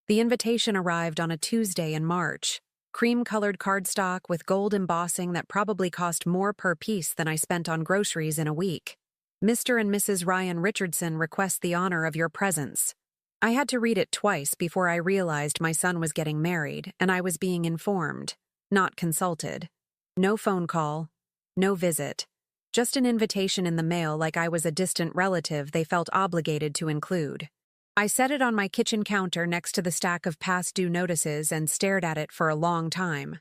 The invitation arrived on a Tuesday in March. Cream-colored cardstock with gold embossing that probably cost more per piece than I spent on groceries in a week. Mr. and Mrs. Ryan Richardson request the honor of your presence. I had to read it twice before I realized my son was getting married and I was being informed, not consulted. No phone call, no visit. Just an invitation in the mail like I was a distant relative they felt obligated to include. I set it on my kitchen counter next to the stack of past due notices and stared at it for a long time.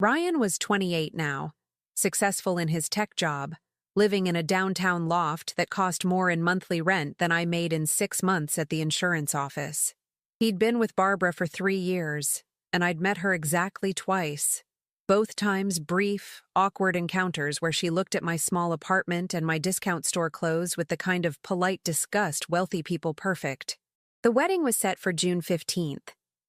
Ryan was 28 now, successful in his tech job, living in a downtown loft that cost more in monthly rent than I made in 6 months at the insurance office. He'd been with Barbara for 3 years, and I'd met her exactly twice. Both times brief, awkward encounters where she looked at my small apartment and my discount store clothes with the kind of polite disgust wealthy people perfect. The wedding was set for June 15th,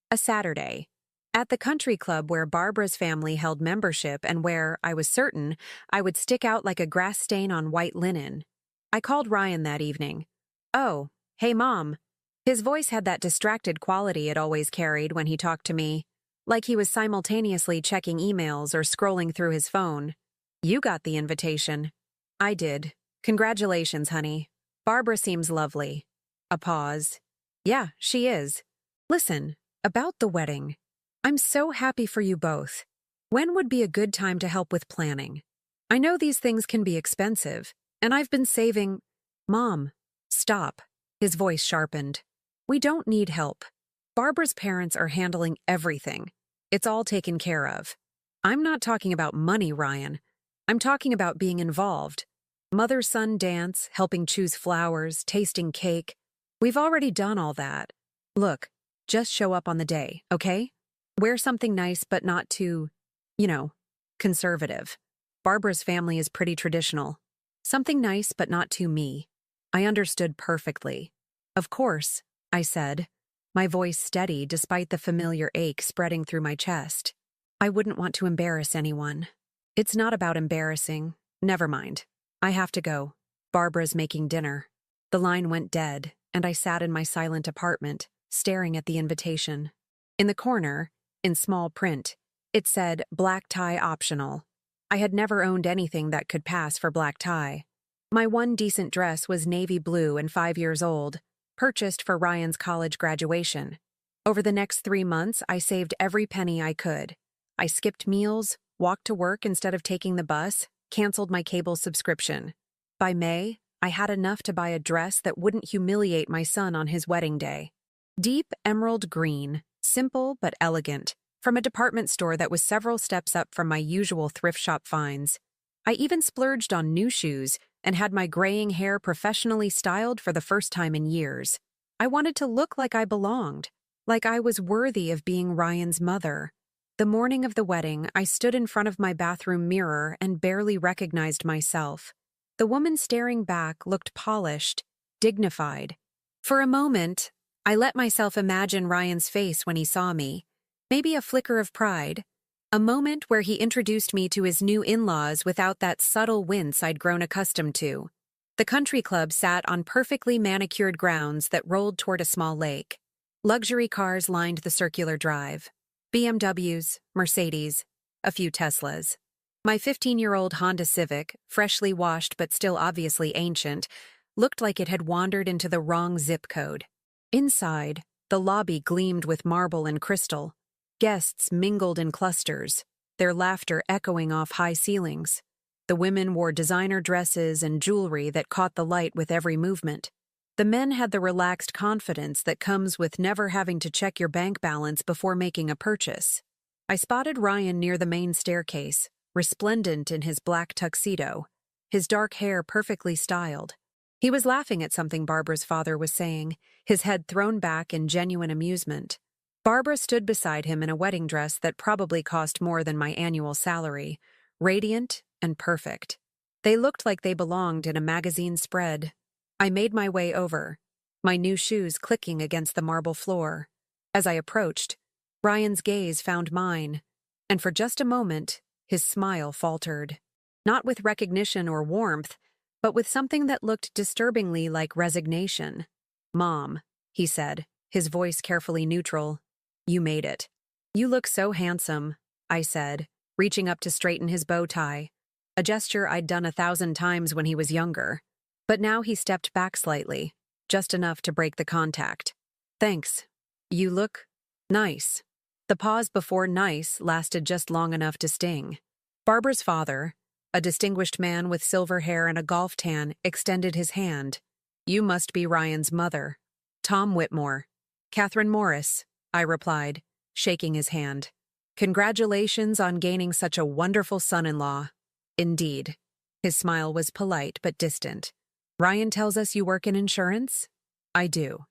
a Saturday, at the country club where Barbara's family held membership and where, I was certain, I would stick out like a grass stain on white linen. I called Ryan that evening. "Oh, hey Mom." His voice had that distracted quality it always carried when he talked to me, like he was simultaneously checking emails or scrolling through his phone. "You got the invitation." "I did. Congratulations, honey. Barbara seems lovely." A pause. "Yeah, she is. Listen, about the wedding. I'm so happy for you both. When would be a good time to help with planning? I know these things can be expensive, and I've been saving—" "Mom, stop." His voice sharpened. "We don't need help. Barbara's parents are handling everything. It's all taken care of. I'm not talking about money, Ryan. I'm talking about being involved. Mother-son dance, helping choose flowers, tasting cake. We've already done all that. Look, just show up on the day, okay? Wear something nice but not too, conservative. Barbara's family is pretty traditional. Something nice but not too me." I understood perfectly. "Of course," I said, my voice steady despite the familiar ache spreading through my chest. "I wouldn't want to embarrass anyone." "It's not about embarrassing. Never mind. I have to go. Barbara's making dinner." The line went dead, and I sat in my silent apartment, staring at the invitation. In the corner, in small print, it said black tie optional. I had never owned anything that could pass for black tie. My one decent dress was navy blue and 5 years old, purchased for Ryan's college graduation. Over the next 3 months, I saved every penny I could. I skipped meals, walked to work instead of taking the bus, canceled my cable subscription. By May, I had enough to buy a dress that wouldn't humiliate my son on his wedding day. Deep emerald green, simple but elegant, from a department store that was several steps up from my usual thrift shop finds. I even splurged on new shoes and had my graying hair professionally styled for the first time in years. I wanted to look like I belonged, like I was worthy of being Ryan's mother. The morning of the wedding, I stood in front of my bathroom mirror and barely recognized myself. The woman staring back looked polished, dignified. For a moment, I let myself imagine Ryan's face when he saw me. Maybe a flicker of pride. A moment where he introduced me to his new in-laws without that subtle wince I'd grown accustomed to. The country club sat on perfectly manicured grounds that rolled toward a small lake. Luxury cars lined the circular drive. BMWs, Mercedes, a few Teslas. My 15-year-old Honda Civic, freshly washed but still obviously ancient, looked like it had wandered into the wrong zip code. Inside, the lobby gleamed with marble and crystal. Guests mingled in clusters, their laughter echoing off high ceilings. The women wore designer dresses and jewelry that caught the light with every movement. The men had the relaxed confidence that comes with never having to check your bank balance before making a purchase. I spotted Ryan near the main staircase, resplendent in his black tuxedo, his dark hair perfectly styled. He was laughing at something Barbara's father was saying, his head thrown back in genuine amusement. Barbara stood beside him in a wedding dress that probably cost more than my annual salary, radiant and perfect. They looked like they belonged in a magazine spread. I made my way over, my new shoes clicking against the marble floor. As I approached, Ryan's gaze found mine, and for just a moment, his smile faltered. Not with recognition or warmth, but with something that looked disturbingly like resignation. "Mom," he said, his voice carefully neutral, You made it. You look so handsome, I said, reaching up to straighten his bow tie, a gesture I'd done 1,000 times when he was younger. But now he stepped back slightly, just enough to break the contact. Thanks. You look nice. The pause before nice lasted just long enough to sting. Barbara's father, a distinguished man with silver hair and a golf tan, extended his hand. You must be Ryan's mother. Tom Whitmore. Catherine Morris, I replied, shaking his hand. Congratulations on gaining such a wonderful son-in-law. Indeed. His smile was polite but distant. Ryan tells us you work in insurance? I do.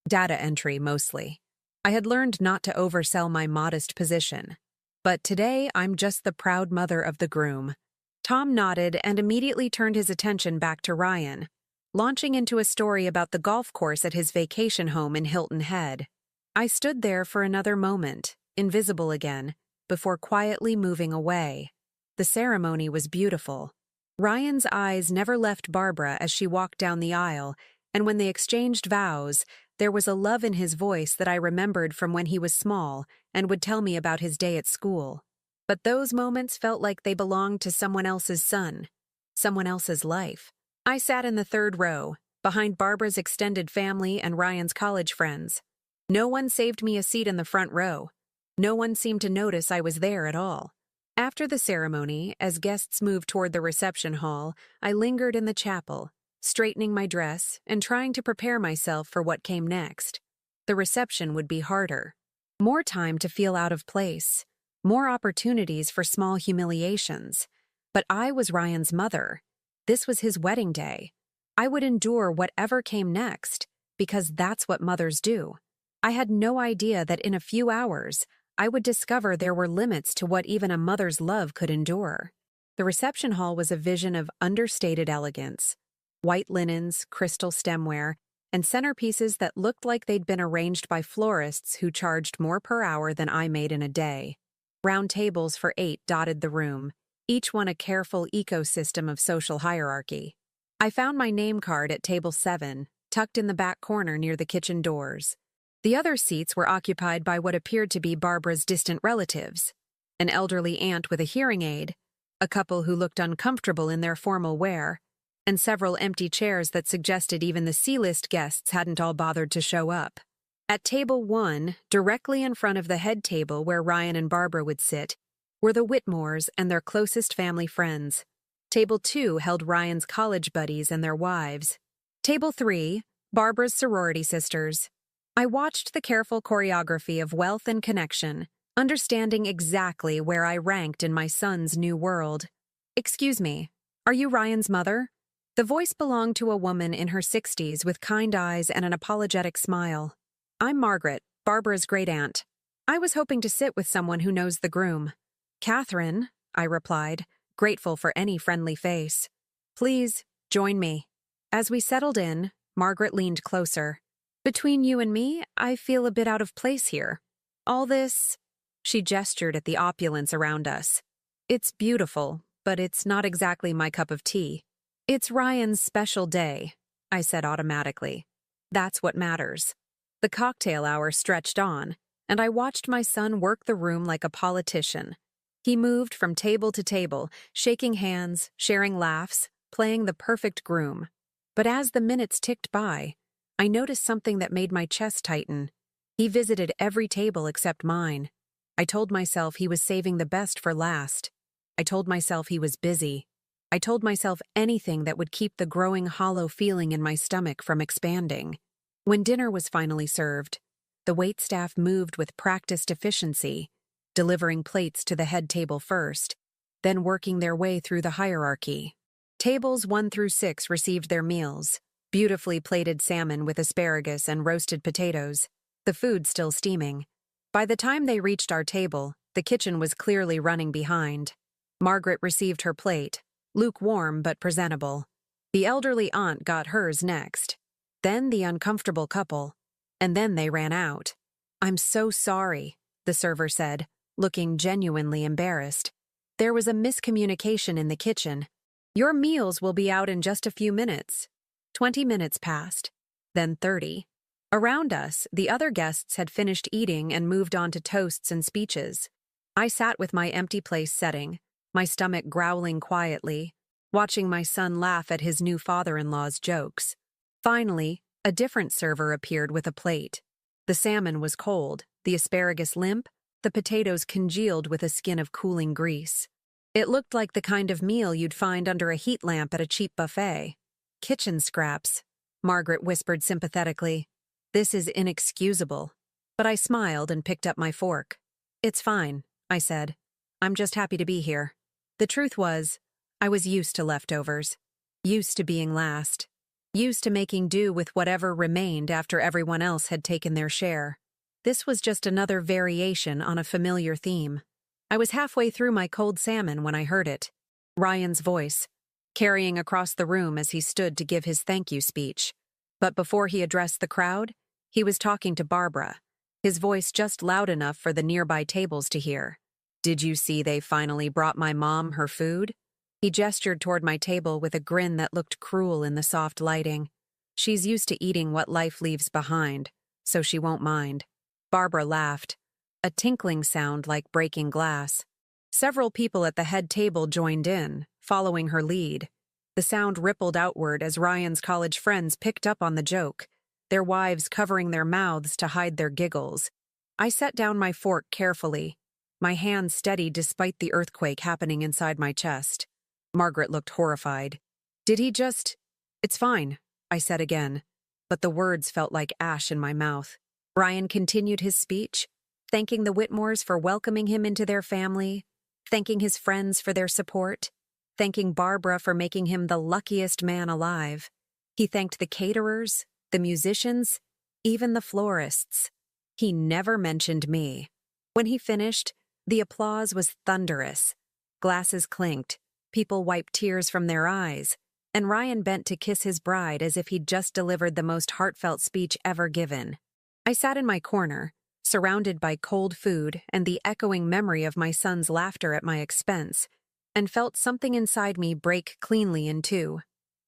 Data entry, mostly. I had learned not to oversell my modest position. But today, I'm just the proud mother of the groom. Tom nodded and immediately turned his attention back to Ryan, launching into a story about the golf course at his vacation home in Hilton Head. I stood there for another moment, invisible again, before quietly moving away. The ceremony was beautiful. Ryan's eyes never left Barbara as she walked down the aisle, and when they exchanged vows, there was a love in his voice that I remembered from when he was small and would tell me about his day at school. But those moments felt like they belonged to someone else's son, someone else's life. I sat in the third row, behind Barbara's extended family and Ryan's college friends. No one saved me a seat in the front row. No one seemed to notice I was there at all. After the ceremony, as guests moved toward the reception hall, I lingered in the chapel, straightening my dress and trying to prepare myself for what came next. The reception would be harder. More time to feel out of place. More opportunities for small humiliations. But I was Ryan's mother. This was his wedding day. I would endure whatever came next, because that's what mothers do. I had no idea that in a few hours, I would discover there were limits to what even a mother's love could endure. The reception hall was a vision of understated elegance. White linens, crystal stemware, and centerpieces that looked like they'd been arranged by florists who charged more per hour than I made in a day. Round tables for 8 dotted the room, each one a careful ecosystem of social hierarchy. I found my name card at table 7, tucked in the back corner near the kitchen doors. The other seats were occupied by what appeared to be Barbara's distant relatives, an elderly aunt with a hearing aid, a couple who looked uncomfortable in their formal wear, and several empty chairs that suggested even the C-list guests hadn't all bothered to show up. At table 1, directly in front of the head table where Ryan and Barbara would sit, were the Whitmores and their closest family friends. Table 2 held Ryan's college buddies and their wives. Table 3, Barbara's sorority sisters. I watched the careful choreography of wealth and connection, understanding exactly where I ranked in my son's new world. Excuse me, are you Ryan's mother? The voice belonged to a woman in her 60s with kind eyes and an apologetic smile. I'm Margaret, Barbara's great-aunt. I was hoping to sit with someone who knows the groom. Catherine, I replied, grateful for any friendly face. Please, join me. As we settled in, Margaret leaned closer. Between you and me, I feel a bit out of place here. All this... She gestured at the opulence around us. It's beautiful, but it's not exactly my cup of tea. It's Ryan's special day, I said automatically. That's what matters. The cocktail hour stretched on, and I watched my son work the room like a politician. He moved from table to table, shaking hands, sharing laughs, playing the perfect groom. But as the minutes ticked by, I noticed something that made my chest tighten. He visited every table except mine. I told myself he was saving the best for last. I told myself he was busy. I told myself anything that would keep the growing hollow feeling in my stomach from expanding. When dinner was finally served, the waitstaff moved with practiced efficiency, delivering plates to the head table first, then working their way through the hierarchy. Tables 1 through 6 received their meals, beautifully plated salmon with asparagus and roasted potatoes, the food still steaming. By the time they reached our table, the kitchen was clearly running behind. Margaret received her plate, lukewarm but presentable. The elderly aunt got hers next. Then the uncomfortable couple. And then they ran out. I'm so sorry, the server said, looking genuinely embarrassed. There was a miscommunication in the kitchen. Your meals will be out in just a few minutes. 20 minutes passed. Then 30. Around us, the other guests had finished eating and moved on to toasts and speeches. I sat with my empty place setting, my stomach growling quietly, watching my son laugh at his new father-in-law's jokes. Finally, a different server appeared with a plate. The salmon was cold, the asparagus limp, the potatoes congealed with a skin of cooling grease. It looked like the kind of meal you'd find under a heat lamp at a cheap buffet. "Kitchen scraps," Margaret whispered sympathetically. "This is inexcusable." But I smiled and picked up my fork. "It's fine," I said. "I'm just happy to be here." The truth was, I was used to leftovers. Used to being last. Used to making do with whatever remained after everyone else had taken their share. This was just another variation on a familiar theme. I was halfway through my cold salmon when I heard it. Ryan's voice, carrying across the room as he stood to give his thank you speech. But before he addressed the crowd, he was talking to Barbara, his voice just loud enough for the nearby tables to hear. "Did you see they finally brought my mom her food?" He gestured toward my table with a grin that looked cruel in the soft lighting. "She's used to eating what life leaves behind, so she won't mind." Barbara laughed, a tinkling sound like breaking glass. Several people at the head table joined in, following her lead. The sound rippled outward as Ryan's college friends picked up on the joke, their wives covering their mouths to hide their giggles. I set down my fork carefully, my hand steady despite the earthquake happening inside my chest. Margaret looked horrified. "Did he just—" "It's fine," I said again, but the words felt like ash in my mouth. Ryan continued his speech, thanking the Whitmores for welcoming him into their family, thanking his friends for their support, thanking Barbara for making him the luckiest man alive. He thanked the caterers, the musicians, even the florists. He never mentioned me. When he finished, the applause was thunderous. Glasses clinked, people wiped tears from their eyes, and Ryan bent to kiss his bride as if he'd just delivered the most heartfelt speech ever given. I sat in my corner, surrounded by cold food and the echoing memory of my son's laughter at my expense, and felt something inside me break cleanly in two.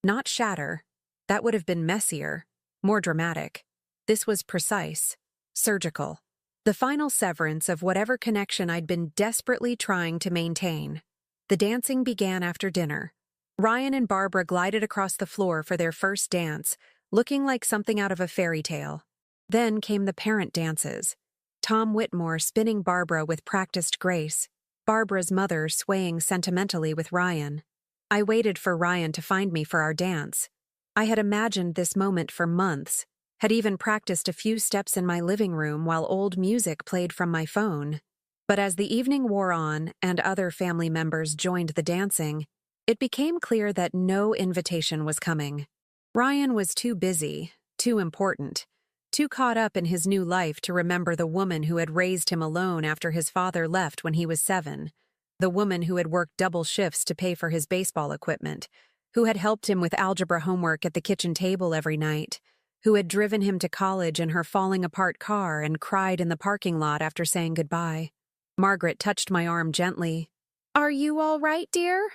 Not shatter. That would have been messier, more dramatic. This was precise, surgical. The final severance of whatever connection I'd been desperately trying to maintain. The dancing began after dinner. Ryan and Barbara glided across the floor for their first dance, looking like something out of a fairy tale. Then came the parent dances. Tom Whitmore spinning Barbara with practiced grace, Barbara's mother swaying sentimentally with Ryan. I waited for Ryan to find me for our dance. I had imagined this moment for months, had even practiced a few steps in my living room while old music played from my phone. But as the evening wore on and other family members joined the dancing, it became clear that no invitation was coming. Ryan was too busy, too important, too caught up in his new life to remember the woman who had raised him alone after his father left when he was 7, the woman who had worked double shifts to pay for his baseball equipment, who had helped him with algebra homework at the kitchen table every night, who had driven him to college in her falling-apart car and cried in the parking lot after saying goodbye. Margaret touched my arm gently. "Are you all right, dear?"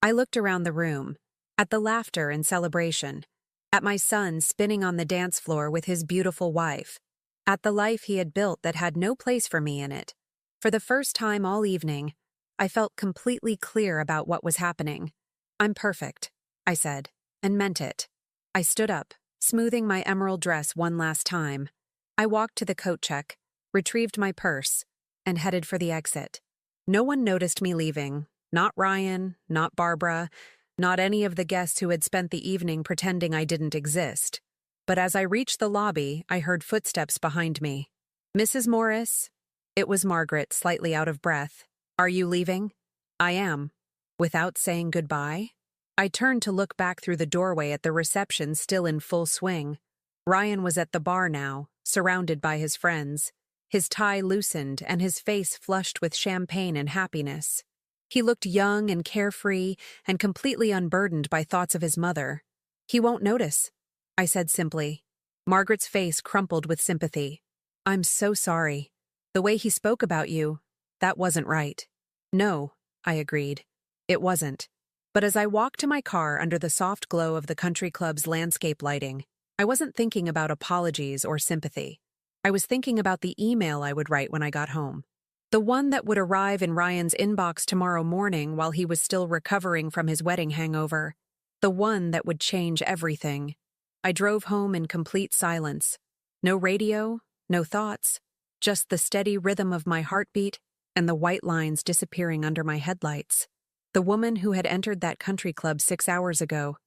I looked around the room, at the laughter and celebration, at my son spinning on the dance floor with his beautiful wife, at the life he had built that had no place for me in it. For the first time all evening, I felt completely clear about what was happening. "I'm perfect," I said, and meant it. I stood up, smoothing my emerald dress one last time. I walked to the coat check, retrieved my purse, and headed for the exit. No one noticed me leaving. Not Ryan, not Barbara, not any of the guests who had spent the evening pretending I didn't exist. But as I reached the lobby, I heard footsteps behind me. "Mrs. Morris?" It was Margaret, slightly out of breath. "Are you leaving?" "I am." Without saying goodbye? I turned to look back through the doorway at the reception still in full swing. Ryan was at the bar now, surrounded by his friends. His tie loosened and his face flushed with champagne and happiness. He looked young and carefree and completely unburdened by thoughts of his mother. "He won't notice," I said simply. Margaret's face crumpled with sympathy. "I'm so sorry. The way he spoke about you, that wasn't right." "No," I agreed. "It wasn't." But as I walked to my car under the soft glow of the country club's landscape lighting, I wasn't thinking about apologies or sympathy. I was thinking about the email I would write when I got home. The one that would arrive in Ryan's inbox tomorrow morning while he was still recovering from his wedding hangover. The one that would change everything. I drove home in complete silence. No radio, no thoughts, just the steady rhythm of my heartbeat and the white lines disappearing under my headlights. The woman who had entered that country club 6 hours ago,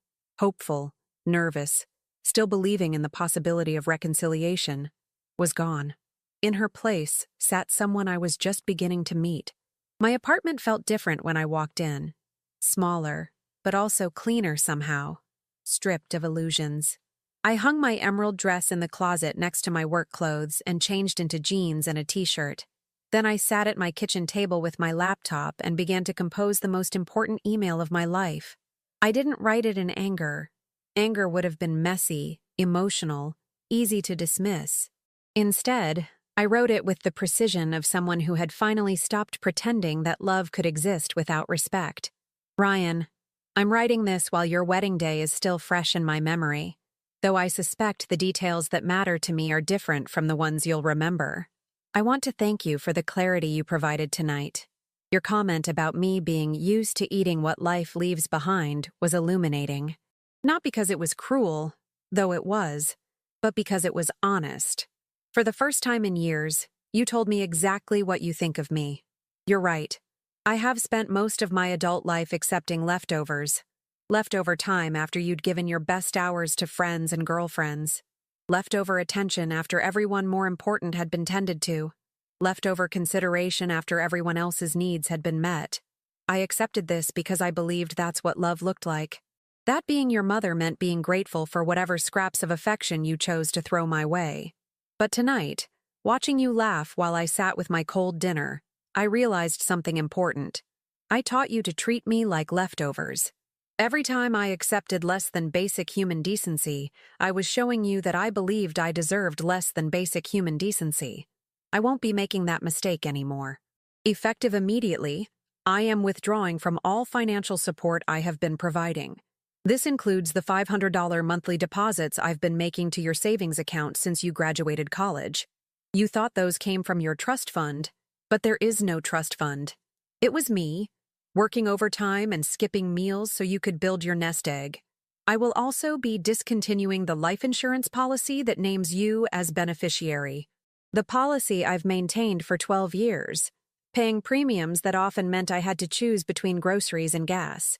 hopeful, nervous, still believing in the possibility of reconciliation, was gone. In her place sat someone I was just beginning to meet. My apartment felt different when I walked in. Smaller, but also cleaner somehow, stripped of illusions. I hung my emerald dress in the closet next to my work clothes and changed into jeans and a t-shirt. Then I sat at my kitchen table with my laptop and began to compose the most important email of my life. I didn't write it in anger. Anger would have been messy, emotional, easy to dismiss. Instead, I wrote it with the precision of someone who had finally stopped pretending that love could exist without respect. Ryan, I'm writing this while your wedding day is still fresh in my memory, though I suspect the details that matter to me are different from the ones you'll remember. I want to thank you for the clarity you provided tonight. Your comment about me being used to eating what life leaves behind was illuminating. Not because it was cruel, though it was, but because it was honest. For the first time in years, you told me exactly what you think of me. You're right. I have spent most of my adult life accepting leftovers. Leftover time after you'd given your best hours to friends and girlfriends. Leftover attention after everyone more important had been tended to. Leftover consideration after everyone else's needs had been met. I accepted this because I believed that's what love looked like. That being your mother meant being grateful for whatever scraps of affection you chose to throw my way. But tonight, watching you laugh while I sat with my cold dinner, I realized something important. I taught you to treat me like leftovers. Every time I accepted less than basic human decency, I was showing you that I believed I deserved less than basic human decency. I won't be making that mistake anymore. Effective immediately, I am withdrawing from all financial support I have been providing. This includes the $500 monthly deposits I've been making to your savings account since you graduated college. You thought those came from your trust fund, but there is no trust fund. It was me, working overtime and skipping meals so you could build your nest egg. I will also be discontinuing the life insurance policy that names you as beneficiary. The policy I've maintained for 12 years, paying premiums that often meant I had to choose between groceries and gas.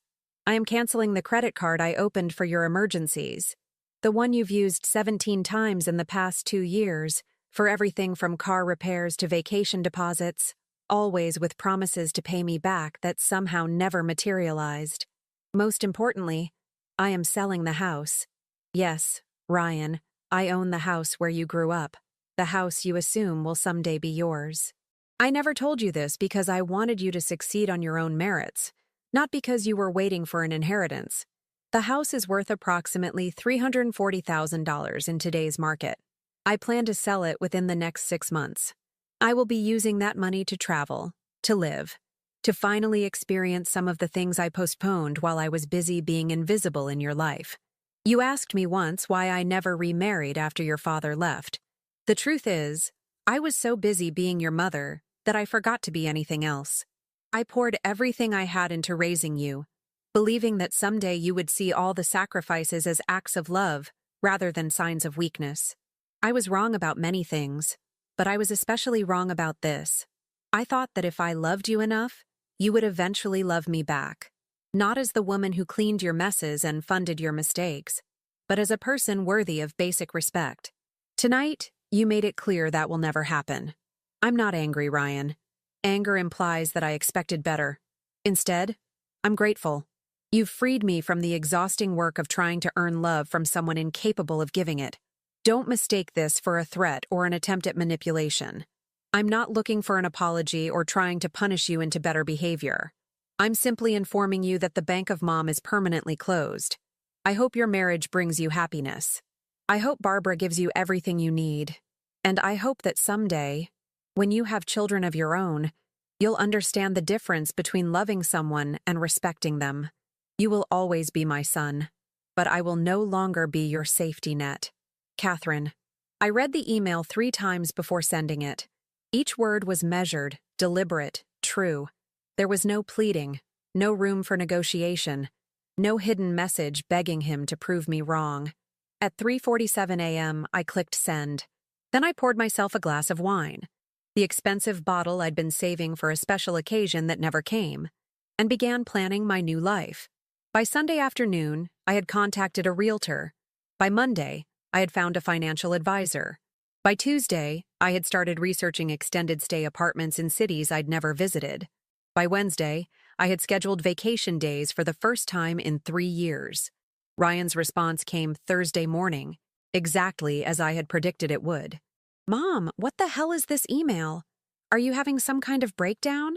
I am canceling the credit card I opened for your emergencies, the one you've used 17 times in the past 2 years, for everything from car repairs to vacation deposits, always with promises to pay me back that somehow never materialized. Most importantly, I am selling the house. Yes, Ryan, I own the house where you grew up, the house you assume will someday be yours. I never told you this because I wanted you to succeed on your own merits, not because you were waiting for an inheritance. The house is worth approximately $340,000 in today's market. I plan to sell it within the next 6 months. I will be using that money to travel, to live, to finally experience some of the things I postponed while I was busy being invisible in your life. You asked me once why I never remarried after your father left. The truth is, I was so busy being your mother that I forgot to be anything else. I poured everything I had into raising you, believing that someday you would see all the sacrifices as acts of love rather than signs of weakness. I was wrong about many things, but I was especially wrong about this. I thought that if I loved you enough, you would eventually love me back. Not as the woman who cleaned your messes and funded your mistakes, but as a person worthy of basic respect. Tonight, you made it clear that will never happen. I'm not angry, Ryan. Anger implies that I expected better. Instead, I'm grateful. You've freed me from the exhausting work of trying to earn love from someone incapable of giving it. Don't mistake this for a threat or an attempt at manipulation. I'm not looking for an apology or trying to punish you into better behavior. I'm simply informing you that the Bank of Mom is permanently closed. I hope your marriage brings you happiness. I hope Barbara gives you everything you need. And I hope that someday, when you have children of your own, you'll understand the difference between loving someone and respecting them. You will always be my son, but I will no longer be your safety net. Catherine. I read the email 3 times before sending it. Each word was measured, deliberate, true. There was no pleading, no room for negotiation, no hidden message begging him to prove me wrong. At 3:47 a.m., I clicked send. Then I poured myself a glass of wine, the expensive bottle I'd been saving for a special occasion that never came, and began planning my new life. By Sunday afternoon, I had contacted a realtor. By Monday, I had found a financial advisor. By Tuesday, I had started researching extended stay apartments in cities I'd never visited. By Wednesday, I had scheduled vacation days for the first time in 3 years. Ryan's response came Thursday morning, exactly as I had predicted it would. "Mom, what the hell is this email? Are you having some kind of breakdown?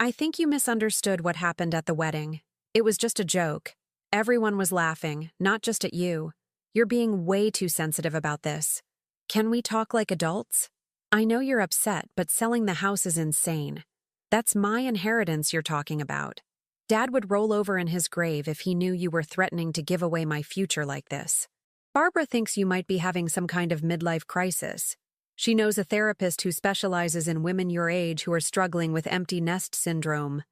I think you misunderstood what happened at the wedding. It was just a joke. Everyone was laughing, not just at you. You're being way too sensitive about this. Can we talk like adults? I know you're upset, but selling the house is insane. That's my inheritance you're talking about. Dad would roll over in his grave if he knew you were threatening to give away my future like this. Barbara thinks you might be having some kind of midlife crisis. She knows a therapist who specializes in women your age who are struggling with empty nest syndrome.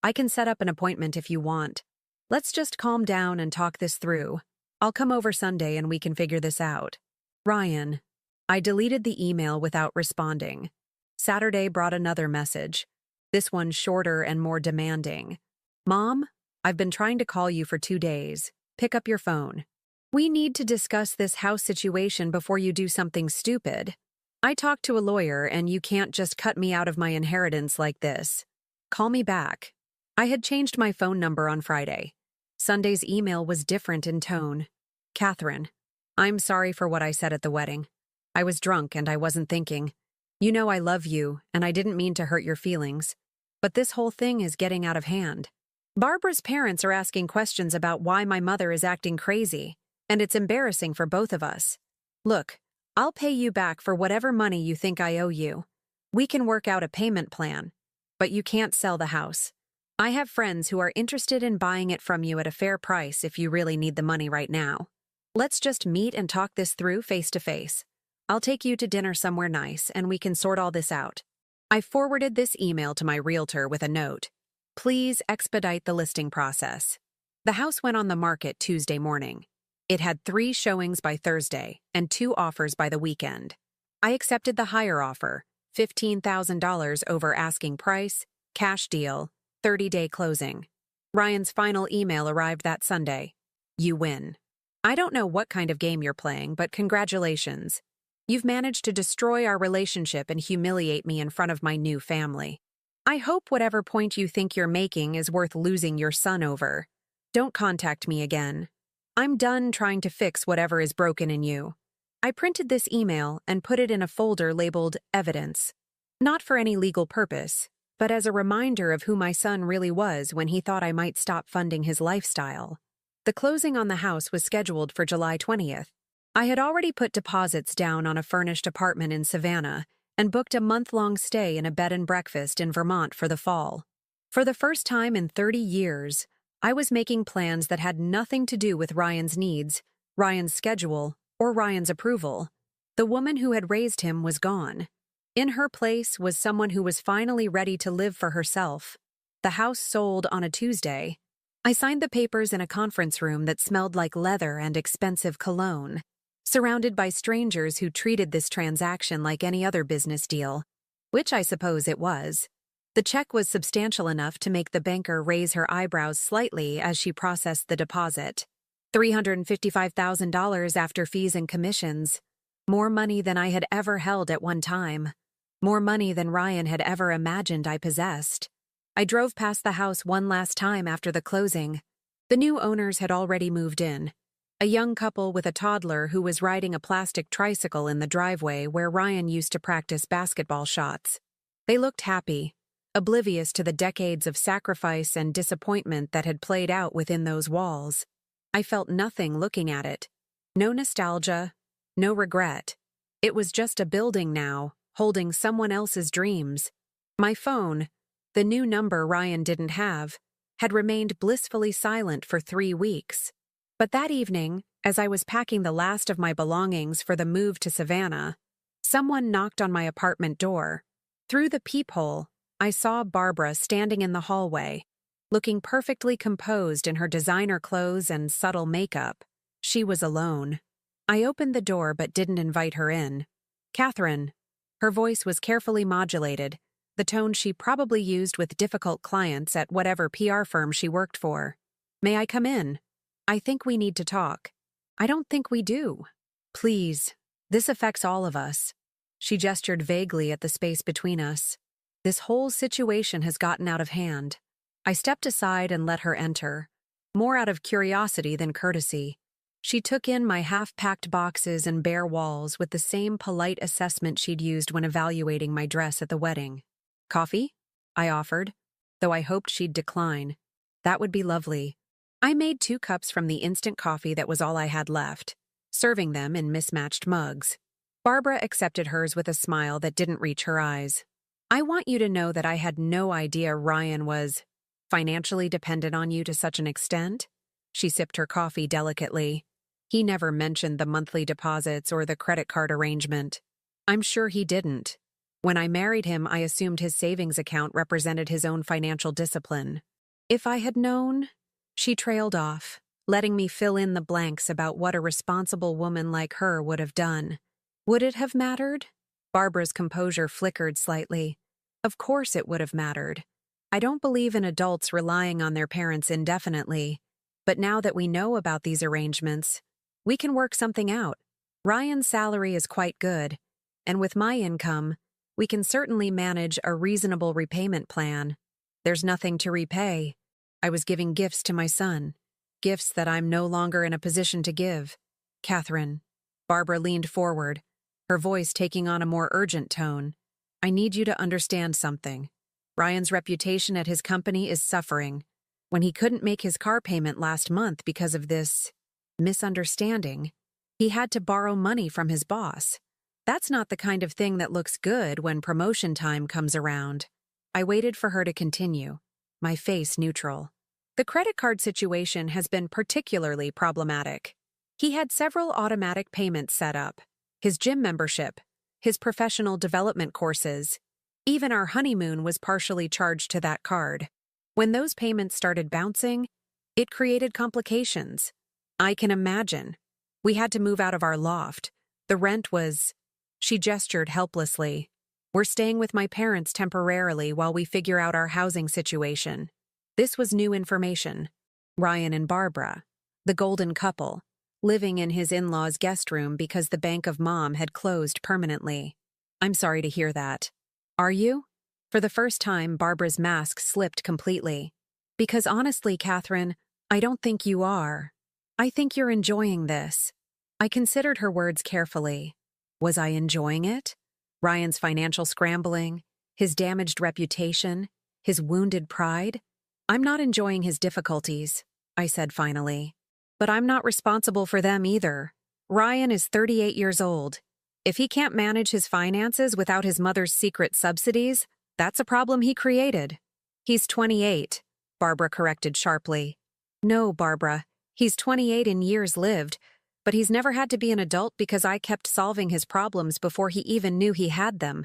I can set up an appointment if you want. Let's just calm down and talk this through. I'll come over Sunday and we can figure this out. Ryan." I deleted the email without responding. Saturday brought another message, this one shorter and more demanding. "Mom, I've been trying to call you for 2 days. Pick up your phone. We need to discuss this house situation before you do something stupid. I talked to a lawyer and you can't just cut me out of my inheritance like this. Call me back." I had changed my phone number on Friday. Sunday's email was different in tone. "Catherine, I'm sorry for what I said at the wedding. I was drunk and I wasn't thinking. You know I love you and I didn't mean to hurt your feelings. But this whole thing is getting out of hand. Barbara's parents are asking questions about why my mother is acting crazy, and it's embarrassing for both of us. Look, I'll pay you back for whatever money you think I owe you. We can work out a payment plan, but you can't sell the house. I have friends who are interested in buying it from you at a fair price if you really need the money right now. Let's just meet and talk this through face to face. I'll take you to dinner somewhere nice and we can sort all this out." I forwarded this email to my realtor with a note. "Please expedite the listing process." The house went on the market Tuesday morning. It had 3 showings by Thursday and 2 offers by the weekend. I accepted the higher offer, $15,000 over asking price, cash deal, 30-day closing. Ryan's final email arrived that Sunday. "You win. I don't know what kind of game you're playing, but congratulations. You've managed to destroy our relationship and humiliate me in front of my new family. I hope whatever point you think you're making is worth losing your son over. Don't contact me again. I'm done trying to fix whatever is broken in you." I printed this email and put it in a folder labeled Evidence. Not for any legal purpose, but as a reminder of who my son really was when he thought I might stop funding his lifestyle. The closing on the house was scheduled for July 20th. I had already put deposits down on a furnished apartment in Savannah and booked a month-long stay in a bed and breakfast in Vermont for the fall. For the first time in 30 years, I was making plans that had nothing to do with Ryan's needs, Ryan's schedule, or Ryan's approval. The woman who had raised him was gone. In her place was someone who was finally ready to live for herself. The house sold on a Tuesday. I signed the papers in a conference room that smelled like leather and expensive cologne, surrounded by strangers who treated this transaction like any other business deal, which I suppose it was. The check was substantial enough to make the banker raise her eyebrows slightly as she processed the deposit. $355,000 after fees and commissions. More money than I had ever held at one time. More money than Ryan had ever imagined I possessed. I drove past the house one last time after the closing. The new owners had already moved in. A young couple with a toddler who was riding a plastic tricycle in the driveway where Ryan used to practice basketball shots. They looked happy, oblivious to the decades of sacrifice and disappointment that had played out within those walls. I felt nothing looking at it. No nostalgia, no regret. It was just a building now, holding someone else's dreams. My phone, the new number Ryan didn't have, had remained blissfully silent for 3 weeks. But that evening, As I was packing the last of my belongings for the move to Savannah, someone knocked on my apartment door. Through the peephole, I saw Barbara standing in the hallway, looking perfectly composed in her designer clothes and subtle makeup. She was alone. I opened the door but didn't invite her in. "Catherine." Her voice was carefully modulated, the tone she probably used with difficult clients at whatever PR firm she worked for. "May I come in? I think we need to talk." "I don't think we do." "Please. This affects all of us." She gestured vaguely at the space between us. "This whole situation has gotten out of hand." I stepped aside and let her enter, more out of curiosity than courtesy. She took in my half-packed boxes and bare walls with the same polite assessment she'd used when evaluating my dress at the wedding. "Coffee?" I offered, though I hoped she'd decline. "That would be lovely." I made 2 cups from the instant coffee that was all I had left, serving them in mismatched mugs. Barbara accepted hers with a smile that didn't reach her eyes. "I want you to know that I had no idea Ryan was financially dependent on you to such an extent." She sipped her coffee delicately. "He never mentioned the monthly deposits or the credit card arrangement." "I'm sure he didn't. When I married him, I assumed his savings account represented his own financial discipline." "If I had known..." She trailed off, letting me fill in the blanks about what a responsible woman like her would have done. "Would it have mattered?" Barbara's composure flickered slightly. "Of course it would have mattered. I don't believe in adults relying on their parents indefinitely. But now that we know about these arrangements, we can work something out. Ryan's salary is quite good, and with my income, we can certainly manage a reasonable repayment plan. There's nothing to repay. I was giving gifts to my son, gifts that I'm no longer in a position to give." "Catherine." Barbara leaned forward, her voice taking on a more urgent tone. "I need you to understand something. Ryan's reputation at his company is suffering. When he couldn't make his car payment last month because of this misunderstanding, he had to borrow money from his boss. That's not the kind of thing that looks good when promotion time comes around." I waited for her to continue, my face neutral. "The credit card situation has been particularly problematic. He had several automatic payments set up, his gym membership, his professional development courses. Even our honeymoon was partially charged to that card. When those payments started bouncing, it created complications. I can imagine. We had to move out of our loft. The rent was..." She gestured helplessly. "We're staying with my parents temporarily while we figure out our housing situation." This was new information. Ryan and Barbara, the golden couple, living in his in-laws' guest room because the Bank of Mom had closed permanently. "I'm sorry to hear that." "Are you?" For the first time, Barbara's mask slipped completely. "Because honestly, Catherine, I don't think you are. I think you're enjoying this." I considered her words carefully. Was I enjoying it? Ryan's financial scrambling, his damaged reputation, his wounded pride? "I'm not enjoying his difficulties," I said finally. "But I'm not responsible for them either. Ryan is 38 years old. If he can't manage his finances without his mother's secret subsidies, that's a problem he created." "He's 28, Barbara corrected sharply. "No, Barbara, he's 28 in years lived, but he's never had to be an adult because I kept solving his problems before he even knew he had them.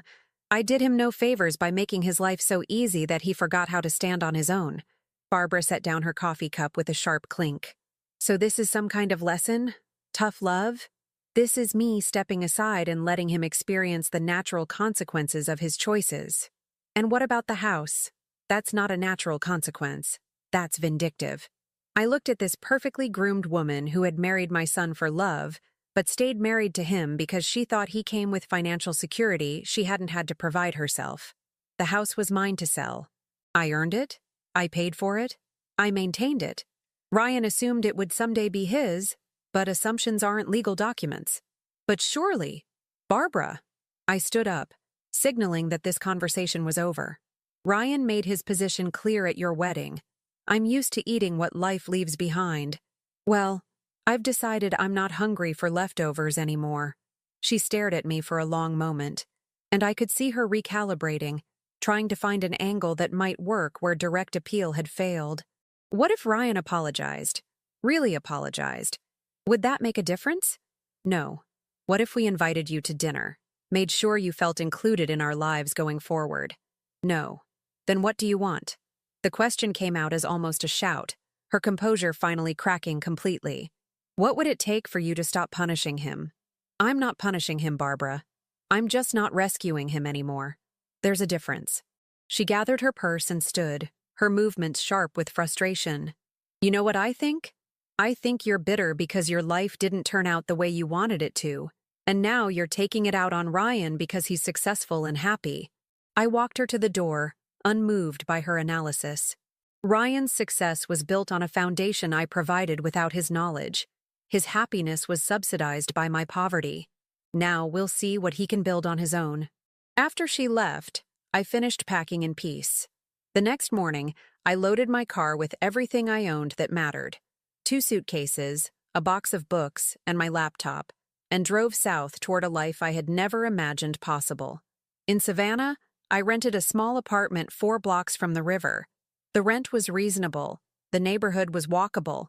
I did him no favors by making his life so easy that he forgot how to stand on his own." Barbara set down her coffee cup with a sharp clink. "So this is some kind of lesson? Tough love? This is me stepping aside and letting him experience the natural consequences of his choices. And what about the house? That's not a natural consequence. That's vindictive." I looked at this perfectly groomed woman who had married my son for love, but stayed married to him because she thought he came with financial security she hadn't had to provide herself. The house was mine to sell. I earned it. I paid for it. I maintained it. Ryan assumed it would someday be his, but assumptions aren't legal documents. "But surely..." "Barbara." I stood up, signaling that this conversation was over. "Ryan made his position clear at your wedding. I'm used to eating what life leaves behind. Well, I've decided I'm not hungry for leftovers anymore." She stared at me for a long moment, and I could see her recalibrating, trying to find an angle that might work where direct appeal had failed. "What if Ryan apologized? Really apologized? Would that make a difference? No. What if we invited you to dinner? Made sure you felt included in our lives going forward? No. Then what do you want? The question came out as almost a shout, her composure finally cracking completely. What would it take for you to stop punishing him? I'm not punishing him, Barbara. I'm just not rescuing him anymore. There's a difference. She gathered her purse and stood, her movements sharp with frustration. You know what I think? I think you're bitter because your life didn't turn out the way you wanted it to, and now you're taking it out on Ryan because he's successful and happy. I walked her to the door, unmoved by her analysis. Ryan's success was built on a foundation I provided without his knowledge. His happiness was subsidized by my poverty. Now we'll see what he can build on his own. After she left, I finished packing in peace. The next morning, I loaded my car with everything I owned that mattered. 2 suitcases, a box of books, and my laptop, and drove south toward a life I had never imagined possible. In Savannah, I rented a small apartment 4 blocks from the river. The rent was reasonable, the neighborhood was walkable,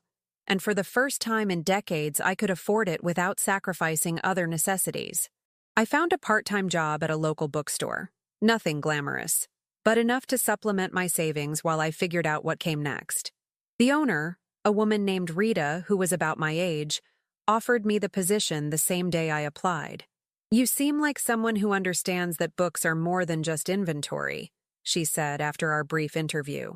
and for the first time in decades I could afford it without sacrificing other necessities. I found a part-time job at a local bookstore. Nothing glamorous, but enough to supplement my savings while I figured out what came next. The owner, a woman named Rita who was about my age, offered me the position the same day I applied. You seem like someone who understands that books are more than just inventory, she said after our brief interview.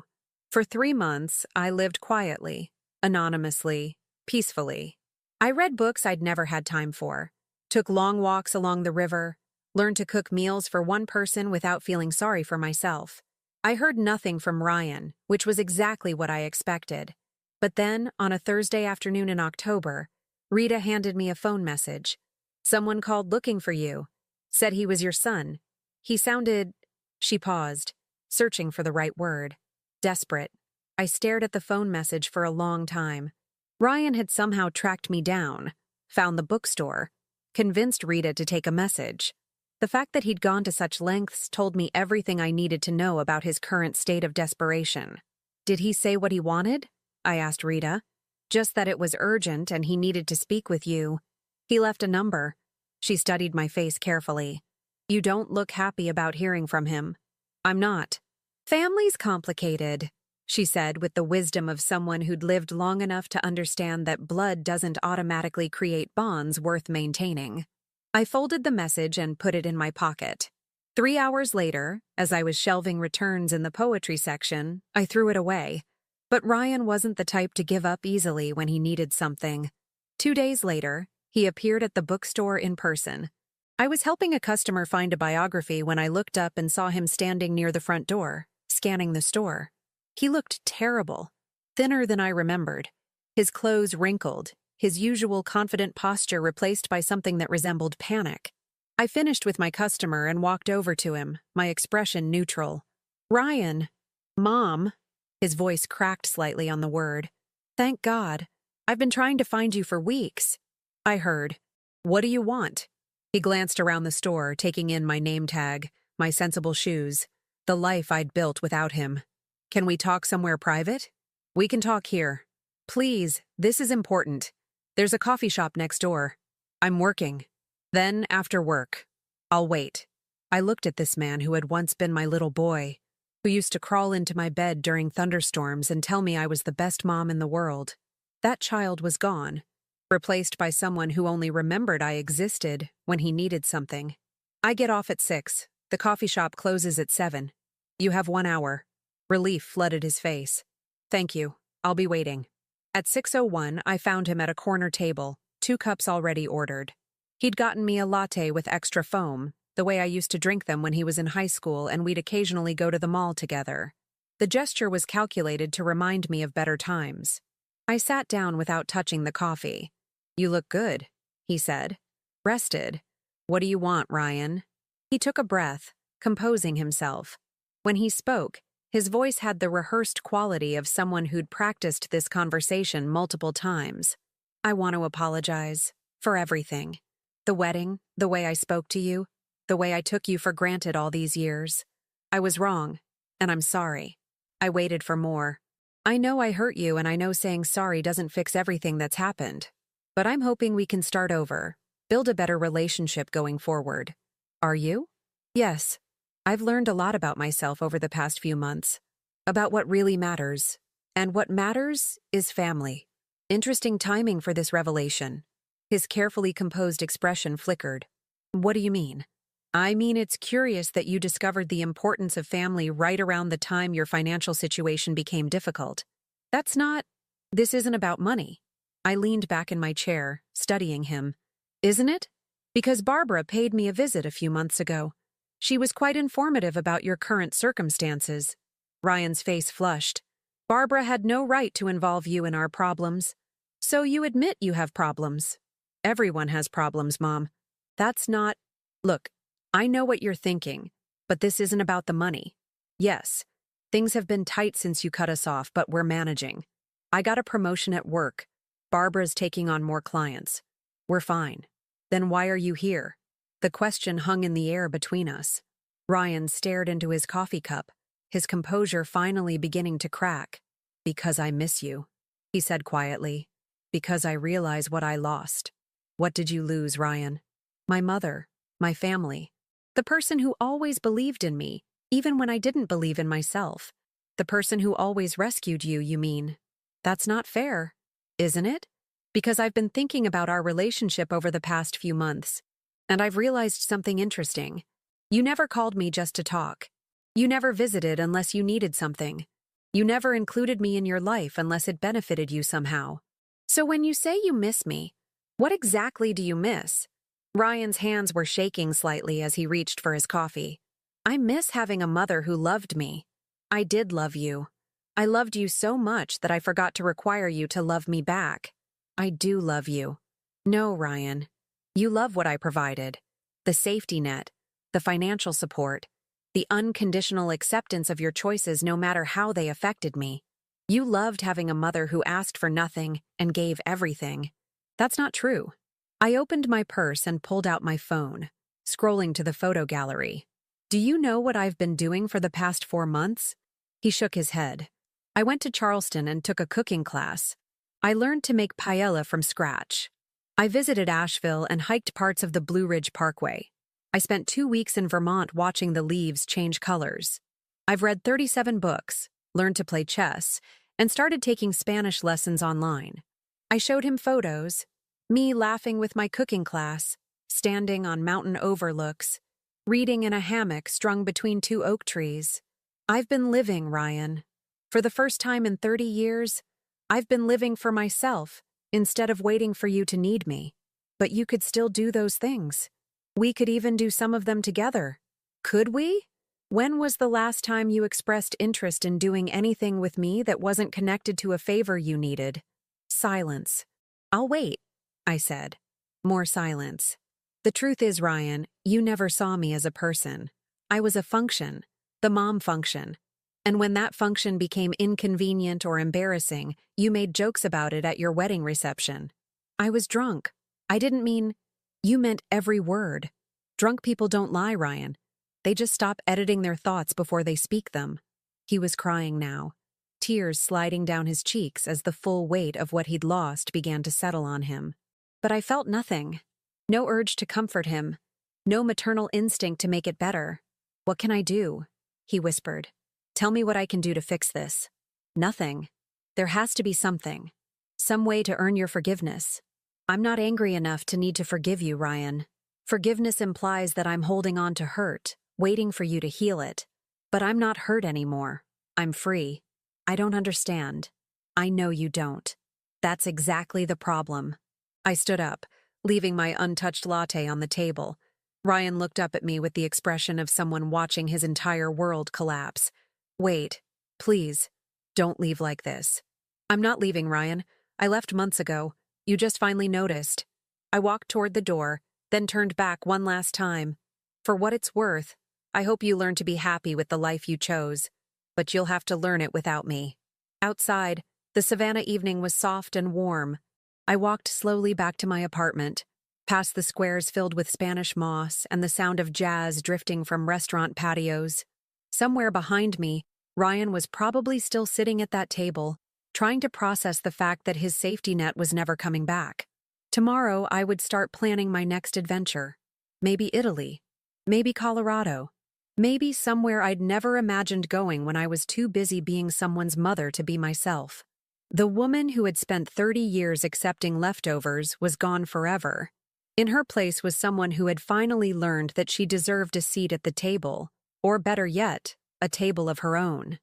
For 3 months, I lived quietly, anonymously, peacefully. I read books I'd never had time for, took long walks along the river, learned to cook meals for one person without feeling sorry for myself. I heard nothing from Ryan, which was exactly what I expected. But then, on a Thursday afternoon in October, Rita handed me a phone message. Someone called looking for you. Said he was your son. He sounded... She paused, searching for the right word. Desperate. I stared at the phone message for a long time. Ryan had somehow tracked me down, found the bookstore, convinced Rita to take a message. The fact that he'd gone to such lengths told me everything I needed to know about his current state of desperation. Did he say what he wanted? I asked Rita. Just that it was urgent and he needed to speak with you. He left a number. She studied my face carefully. You don't look happy about hearing from him. I'm not. Family's complicated, she said with the wisdom of someone who'd lived long enough to understand that blood doesn't automatically create bonds worth maintaining. I folded the message and put it in my pocket. 3 hours later, as I was shelving returns in the poetry section, I threw it away. But Ryan wasn't the type to give up easily when he needed something. 2 days later, he appeared at the bookstore in person. I was helping a customer find a biography when I looked up and saw him standing near the front door, scanning the store. He looked terrible, thinner than I remembered. His clothes wrinkled, his usual confident posture replaced by something that resembled panic. I finished with my customer and walked over to him, my expression neutral. Ryan. Mom. His voice cracked slightly on the word. Thank God. I've been trying to find you for weeks. I heard. What do you want? He glanced around the store, taking in my name tag, my sensible shoes, the life I'd built without him. Can we talk somewhere private? We can talk here. Please, this is important. There's a coffee shop next door. I'm working. Then, after work. I'll wait. I looked at this man who had once been my little boy, who used to crawl into my bed during thunderstorms and tell me I was the best mom in the world. That child was gone, replaced by someone who only remembered I existed when he needed something. I get off at 6. The coffee shop closes at 7. You have 1 hour. Relief flooded his face. Thank you. I'll be waiting. At 6:01, I found him at a corner table, 2 cups already ordered. He'd gotten me a latte with extra foam, the way I used to drink them when he was in high school and we'd occasionally go to the mall together. The gesture was calculated to remind me of better times. I sat down without touching the coffee. You look good, he said. Rested. What do you want, Ryan? He took a breath, composing himself. When he spoke, his voice had the rehearsed quality of someone who'd practiced this conversation multiple times. I want to apologize. For everything. The wedding, the way I spoke to you, the way I took you for granted all these years. I was wrong, and I'm sorry. I waited for more. I know I hurt you, and I know saying sorry doesn't fix everything that's happened. But I'm hoping we can start over, build a better relationship going forward. Are you? Yes. I've learned a lot about myself over the past few months, about what really matters. And what matters is family. Interesting timing for this revelation. His carefully composed expression flickered. What do you mean? I mean, it's curious that you discovered the importance of family right around the time your financial situation became difficult. This isn't about money. I leaned back in my chair, studying him. Isn't it? Because Barbara paid me a visit a few months ago. She was quite informative about your current circumstances. Ryan's face flushed. Barbara had no right to involve you in our problems. So you admit you have problems. Everyone has problems, Mom. Look, I know what you're thinking, but this isn't about the money. Yes, things have been tight since you cut us off, but we're managing. I got a promotion at work. Barbara's taking on more clients. We're fine. Then why are you here? The question hung in the air between us. Ryan stared into his coffee cup, his composure finally beginning to crack. Because I miss you, he said quietly. Because I realize what I lost. What did you lose, Ryan? My mother, my family. The person who always believed in me, even when I didn't believe in myself. The person who always rescued you, you mean? That's not fair, isn't it? Because I've been thinking about our relationship over the past few months, and I've realized something interesting. You never called me just to talk. You never visited unless you needed something. You never included me in your life unless it benefited you somehow. So when you say you miss me, what exactly do you miss? Ryan's hands were shaking slightly as he reached for his coffee. I miss having a mother who loved me. I did love you. I loved you so much that I forgot to require you to love me back. I do love you. No, Ryan. You love what I provided. The safety net, the financial support, the unconditional acceptance of your choices no matter how they affected me. You loved having a mother who asked for nothing and gave everything. That's not true. I opened my purse and pulled out my phone, scrolling to the photo gallery. Do you know what I've been doing for the past 4 months? He shook his head. I went to Charleston and took a cooking class. I learned to make paella from scratch. I visited Asheville and hiked parts of the Blue Ridge Parkway. I spent 2 weeks in Vermont watching the leaves change colors. I've read 37 books, learned to play chess, and started taking Spanish lessons online. I showed him photos, me laughing with my cooking class, standing on mountain overlooks, reading in a hammock strung between 2 oak trees. I've been living, Ryan. For the first time in 30 years, I've been living for myself instead of waiting for you to need me. But you could still do those things. We could even do some of them together. Could we? When was the last time you expressed interest in doing anything with me that wasn't connected to a favor you needed? Silence. I'll wait, I said. More silence. The truth is, Ryan, you never saw me as a person. I was a function, the mom function. And when that function became inconvenient or embarrassing, you made jokes about it at your wedding reception. I was drunk. I didn't mean... You meant every word. Drunk people don't lie, Ryan. They just stop editing their thoughts before they speak them. He was crying now, tears sliding down his cheeks as the full weight of what he'd lost began to settle on him. But I felt nothing. No urge to comfort him. No maternal instinct to make it better. What can I do? He whispered. Tell me what I can do to fix this. Nothing. There has to be something. Some way to earn your forgiveness. I'm not angry enough to need to forgive you, Ryan. Forgiveness implies that I'm holding on to hurt, waiting for you to heal it. But I'm not hurt anymore. I'm free. I don't understand. I know you don't. That's exactly the problem. I stood up, leaving my untouched latte on the table. Ryan looked up at me with the expression of someone watching his entire world collapse. Wait, please, don't leave like this. I'm not leaving, Ryan. I left months ago. You just finally noticed. I walked toward the door, then turned back one last time. For what it's worth, I hope you learn to be happy with the life you chose, but you'll have to learn it without me. Outside, the Savannah evening was soft and warm. I walked slowly back to my apartment, past the squares filled with Spanish moss and the sound of jazz drifting from restaurant patios. Somewhere behind me, Ryan was probably still sitting at that table, trying to process the fact that his safety net was never coming back. Tomorrow, I would start planning my next adventure. Maybe Italy. Maybe Colorado. Maybe somewhere I'd never imagined going when I was too busy being someone's mother to be myself. The woman who had spent 30 years accepting leftovers was gone forever. In her place was someone who had finally learned that she deserved a seat at the table, or better yet, a table of her own.